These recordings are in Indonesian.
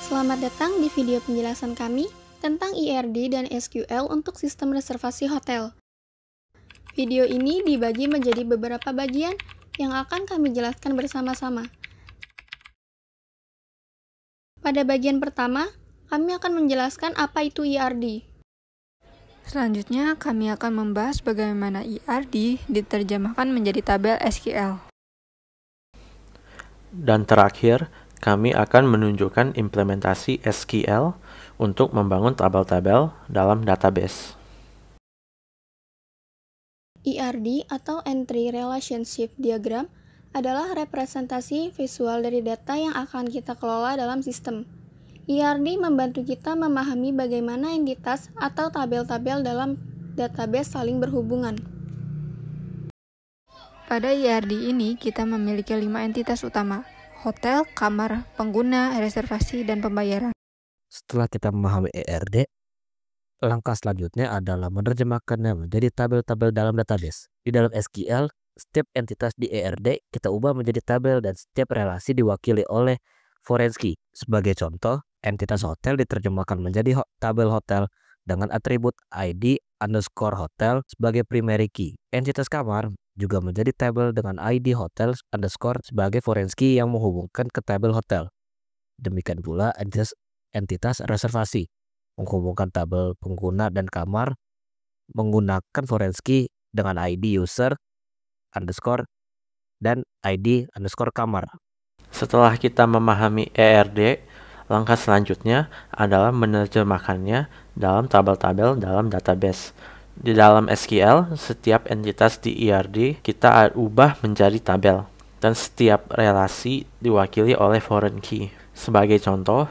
Selamat datang di video penjelasan kami tentang IRD dan SQL untuk sistem reservasi hotel. Video ini dibagi menjadi beberapa bagian yang akan kami jelaskan bersama-sama. Pada bagian pertama, kami akan menjelaskan apa itu IRD. Selanjutnya, kami akan membahas bagaimana IRD diterjemahkan menjadi tabel SQL. Dan terakhir, kami akan menunjukkan implementasi SQL untuk membangun tabel-tabel dalam database. IRD atau Entry Relationship Diagram adalah representasi visual dari data yang akan kita kelola dalam sistem. IRD membantu kita memahami bagaimana entitas atau tabel-tabel dalam database saling berhubungan. Pada IRD ini, kita memiliki 5 entitas utama: hotel, kamar, pengguna, reservasi, dan pembayaran. Setelah kita memahami IRD, langkah selanjutnya adalah menerjemahkannya menjadi tabel-tabel dalam database. Di dalam SQL, setiap entitas di IRD kita ubah menjadi tabel dan setiap relasi diwakili oleh foreign key. Sebagai contoh, entitas hotel diterjemahkan menjadi tabel hotel dengan atribut ID_hotel sebagai primary key. Entitas kamar juga menjadi tabel dengan ID hotel underscore sebagai foreign key yang menghubungkan ke tabel hotel. Demikian pula entitas reservasi menghubungkan tabel pengguna dan kamar menggunakan foreign key dengan ID user underscore dan ID underscore kamar. Setelah kita memahami IRD, langkah selanjutnya adalah menerjemahkannya dalam tabel-tabel dalam database. Di dalam SQL, setiap entitas di IRD kita ubah menjadi tabel, dan setiap relasi diwakili oleh foreign key. Sebagai contoh,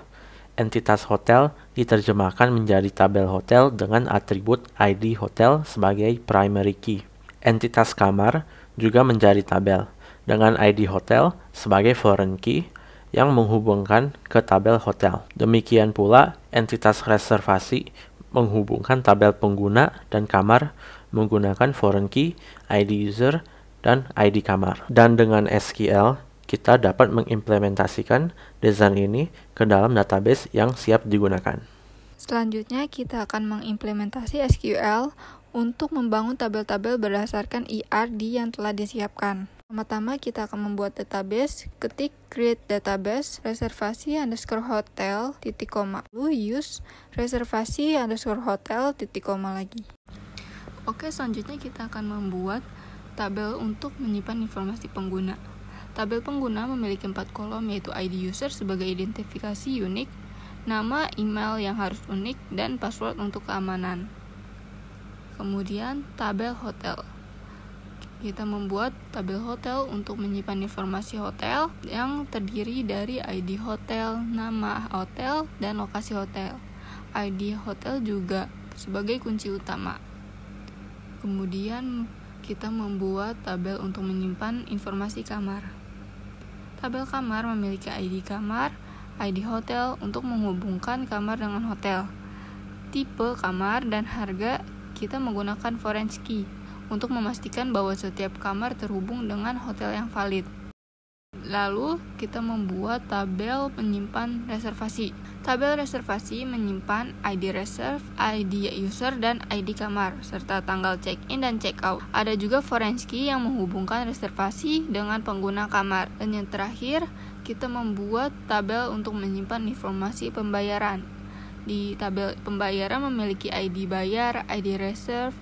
entitas hotel diterjemahkan menjadi tabel hotel dengan atribut ID hotel sebagai primary key. Entitas kamar juga menjadi tabel dengan ID hotel sebagai foreign key yang menghubungkan ke tabel hotel. Demikian pula entitas reservasi menghubungkan tabel pengguna dan kamar menggunakan foreign key, ID user, dan ID kamar. Dan dengan SQL, kita dapat mengimplementasikan desain ini ke dalam database yang siap digunakan. Selanjutnya, kita akan mengimplementasi SQL untuk membangun tabel-tabel berdasarkan IRD yang telah disiapkan. Pertama-tama kita akan membuat database, ketik create database reservasi underscore hotel titik koma, lalu use reservasi underscore hotel titik koma lagi. Oke, selanjutnya kita akan membuat tabel untuk menyimpan informasi pengguna. Tabel pengguna memiliki 4 kolom, yaitu ID user sebagai identifikasi unik, nama, email yang harus unik, dan password untuk keamanan. Kemudian tabel hotel. Kita membuat tabel hotel untuk menyimpan informasi hotel yang terdiri dari ID hotel, nama hotel, dan lokasi hotel. ID hotel juga sebagai kunci utama. Kemudian kita membuat tabel untuk menyimpan informasi kamar. Tabel kamar memiliki ID kamar, ID hotel untuk menghubungkan kamar dengan hotel. Tipe kamar dan harga kita menggunakan foreign key untuk memastikan bahwa setiap kamar terhubung dengan hotel yang valid. Lalu, kita membuat tabel menyimpan reservasi. Tabel reservasi menyimpan ID reserve, ID user, dan ID kamar, serta tanggal check-in dan check-out. Ada juga foreign key yang menghubungkan reservasi dengan pengguna kamar. Dan yang terakhir, kita membuat tabel untuk menyimpan informasi pembayaran. Di tabel pembayaran memiliki ID bayar, ID reserve,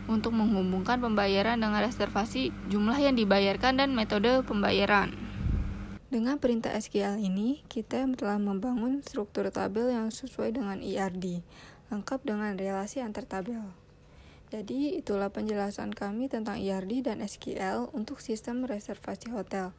untuk menghubungkan pembayaran dengan reservasi, jumlah yang dibayarkan, dan metode pembayaran. Dengan perintah SQL ini, kita telah membangun struktur tabel yang sesuai dengan IRD, lengkap dengan relasi antar tabel. Jadi, itulah penjelasan kami tentang IRD dan SQL untuk sistem reservasi hotel.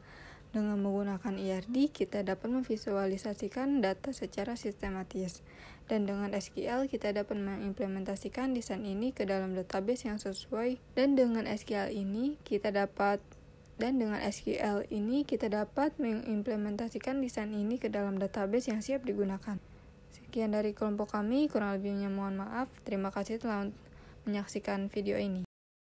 Dengan menggunakan IRD, kita dapat memvisualisasikan data secara sistematis. Dan dengan SQL, kita dapat mengimplementasikan desain ini ke dalam database yang sesuai. Dan dengan SQL ini, kita dapat mengimplementasikan desain ini ke dalam database yang siap digunakan. Sekian dari kelompok kami, kurang lebihnya mohon maaf. Terima kasih telah menyaksikan video ini.